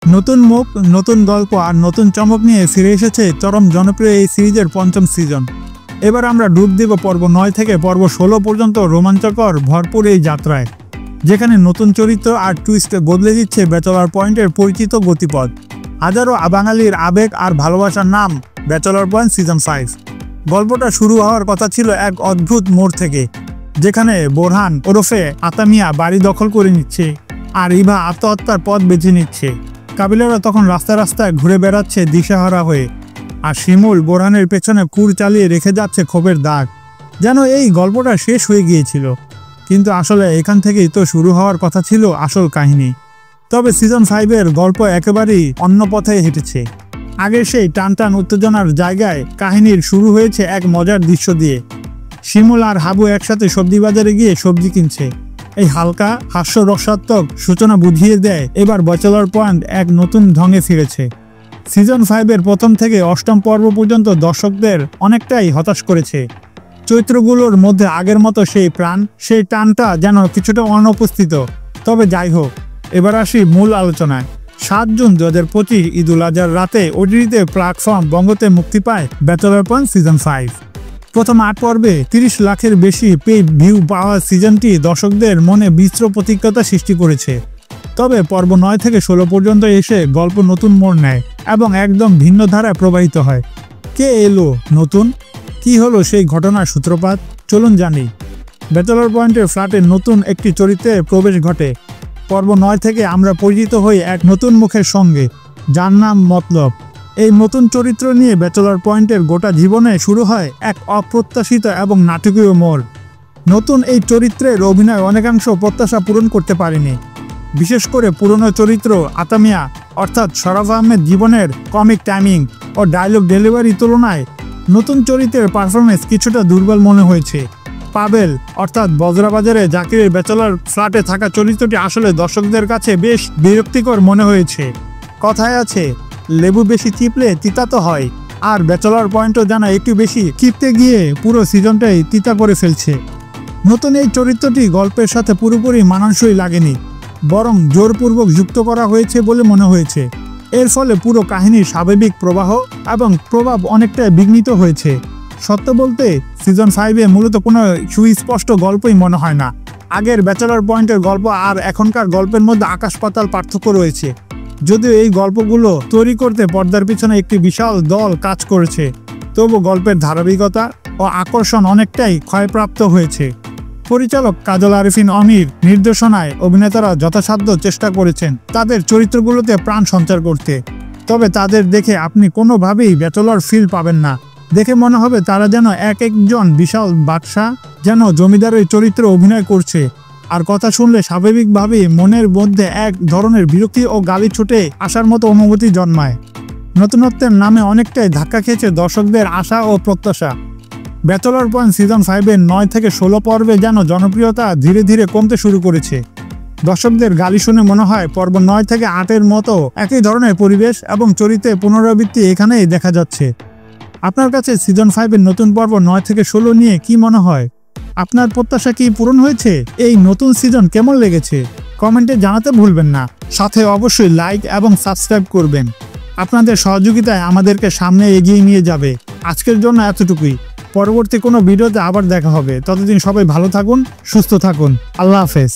নতুন মুখ, নতুন গল্প আর নতুন চমক নিয়ে ফিরে এসেছে চরম জনপ্রিয় এই সিরিজের পঞ্চম সিজন। এবার আমরা ডুব দেব পর্ব 9 থেকে পর্ব 16 পর্যন্ত রোমাঞ্চকর ভরপুর এই যাত্রায়, যেখানে নতুন চরিত্র আর টুইস্টে বদলে দিচ্ছে ব্যাচেলর পয়েন্টের পরিচিত গতিপথ। হাজারো বাঙালির আবেগ আর ভালোবাসার নাম ব্যাচেলর পয়েন্ট সিজন 5। গল্পটা শুরু হওয়ার কথা ছিল এক অদ্ভুত মোড় থেকে, যেখানে বোরহান ওরফে আতামিয়া বাড়ি দখল করে নিচ্ছে আর ইভা আত্মহত্যার পথ বেছে নিচ্ছে। কাবিলারা তখন রাস্তায় রাস্তায় ঘুরে বেড়াচ্ছে দিশেহারা হয়ে, আর শিমুল বোরহানের পেছনে কুর চালিয়ে রেখে যাচ্ছে ক্ষোভের দাগ, যেন এই গল্পটা শেষ হয়ে গিয়েছিল। কিন্তু আসলে এখান থেকেই তো শুরু হওয়ার কথা ছিল আসল কাহিনী। তবে সিজন 5-এর গল্প একেবারেই অন্য পথে হেঁটেছে। আগের সেই টানটান উত্তেজনার জায়গায় কাহিনীর শুরু হয়েছে এক মজার দৃশ্য দিয়ে। শিমুল আর হাবু একসাথে সবজি বাজারে গিয়ে সবজি কিনছে। এই হালকা হাস্যরসাত্মক সূচনা বুঝিয়ে দেয় এবার ব্যাচেলর পয়েন্ট এক নতুন ঢঙে ফিরেছে। সিজন 5-এর প্রথম থেকে অষ্টম পর্ব পর্যন্ত দর্শকদের অনেকটাই হতাশ করেছে। চরিত্রগুলোর মধ্যে আগের মতো সেই প্রাণ, সেই টানটা যেন কিছুটা অনুপস্থিত। তবে যাই হোক, এবার আসি মূল আলোচনায়। 7 জুন 2025 ঈদুল আজহার রাতে ওটিটিতে প্ল্যাটফর্ম বঙ্গতে মুক্তি পায় ব্যাচেলর পয়েন্ট সিজন 5। প্রথম 8 পর্বে 30 লাখের বেশি পেইড ভিউ পাওয়া সিজনটি দর্শকদের মনে মিশ্র প্রতিক্রিয়া সৃষ্টি করেছে। তবে পর্ব 9 থেকে 16 পর্যন্ত এসে গল্প নতুন মোড় নেয় এবং একদম ভিন্ন ধারায় প্রবাহিত হয়। কে এলো নতুন? কি হলো সেই ঘটনার সূত্রপাত? চলুন জানি। ব্যাচেলর পয়েন্টের ফ্ল্যাটে নতুন একটি চরিত্রের প্রবেশ ঘটে। পর্ব 9 থেকে আমরা পরিচিত হই এক নতুন মুখের সঙ্গে, যার নাম মতলব। এই নতুন চরিত্র নিয়ে ব্যাচেলর পয়েন্টের গোটা জীবনে শুরু হয় এক অপ্রত্যাশিত এবং নাটকীয় মোড়। নতুন এই চরিত্রের অভিনয় অনেকাংশ প্রত্যাশা পূরণ করতে পারেনি। বিশেষ করে পুরনো চরিত্র আতামিয়া অর্থাৎ শরাফ আহমেদ জীবনের কমিক টাইমিং ও ডায়লগ ডেলিভারি তুলনায় নতুন চরিত্রের পারফরমেন্স কিছুটা দুর্বল মনে হয়েছে। পাবেল অর্থাৎ বজরাবাজারে জাকিরের ব্যাচেলর ফ্ল্যাটে থাকা চরিত্রটি আসলে দর্শকদের কাছে বেশ বিরক্তিকর মনে হয়েছে। কথায় আছে, লেবু বেশি চিপলে তিতা তো হয়, আর ব্যাচেলর পয়েন্টও যেন একটু বেশি চিপতে গিয়ে পুরো সিজনটাই তিতা করে ফেলছে। নতুন এই চরিত্রটি গল্পের সাথে পুরোপুরি মানানসই লাগেনি, বরং জোরপূর্বক যুক্ত করা হয়েছে বলে মনে হয়েছে। এর ফলে পুরো কাহিনীর স্বাভাবিক প্রবাহ এবং প্রভাব অনেকটা বিঘ্নিত হয়েছে। সত্য বলতে সিজন 5-এ মূলত কোনো সুস্পষ্ট গল্পই মনে হয় না। আগের ব্যাচেলর পয়েন্টের গল্প আর এখনকার গল্পের মধ্যে আকাশ পাতাল পার্থক্য রয়েছে। যদিও এই গল্পগুলো তৈরি করতে পর্দার পিছনে একটি বিশাল দল কাজ করেছে, তবু গল্পের ধারাবাহিকতা ও আকর্ষণ অনেকটাই ক্ষয়প্রাপ্ত হয়েছে। পরিচালক কাজল আরিফিন অমির নির্দেশনায় অভিনেতারা যথাসাধ্য চেষ্টা করেছেন তাদের চরিত্রগুলোতে প্রাণ সঞ্চার করতে। তবে তাদের দেখে আপনি কোনোভাবেই ব্যাচেলর ফিল পাবেন না। দেখে মনে হবে তারা যেন একজন বিশাল বাদশা, যেন জমিদারের চরিত্র অভিনয় করছে। আর কথা শুনলে স্বাভাবিকভাবেই মনের মধ্যে এক ধরনের বিরক্তি ও গালি ছুটে আসার মতো অনুভূতি জন্মায়। নতুনত্বের নামে অনেকটাই ধাক্কা খেয়েছে দর্শকদের আশা ও প্রত্যাশা। ব্যাচেলর পয়েন্ট সিজন 5-এর 9 থেকে 16 পর্বে যেন জনপ্রিয়তা ধীরে ধীরে কমতে শুরু করেছে। দর্শকদের গালি শুনে মনে হয় পর্ব 9 থেকে 8-এর মতো একই ধরনের পরিবেশ এবং চরিত্রের পুনরাবৃত্তি এখানেই দেখা যাচ্ছে। আপনার কাছে সিজন 5-এর নতুন পর্ব 9 থেকে 16 নিয়ে কি মনে হয়? আপনার প্রত্যাশা কি পূরণ হয়েছে? এই নতুন সিজন কেমন লেগেছে? কমেন্টে জানাতে ভুলবেন না। সাথে অবশ্যই লাইক এবং সাবস্ক্রাইব করবেন। আপনাদের সহযোগিতায় আমাদেরকে সামনে এগিয়ে নিয়ে যাবে। আজকের জন্য এতটুকুই। পরবর্তী কোনো ভিডিওতে আবার দেখা হবে। ততদিন সবাই ভালো থাকুন, সুস্থ থাকুন। আল্লাহ হাফেজ।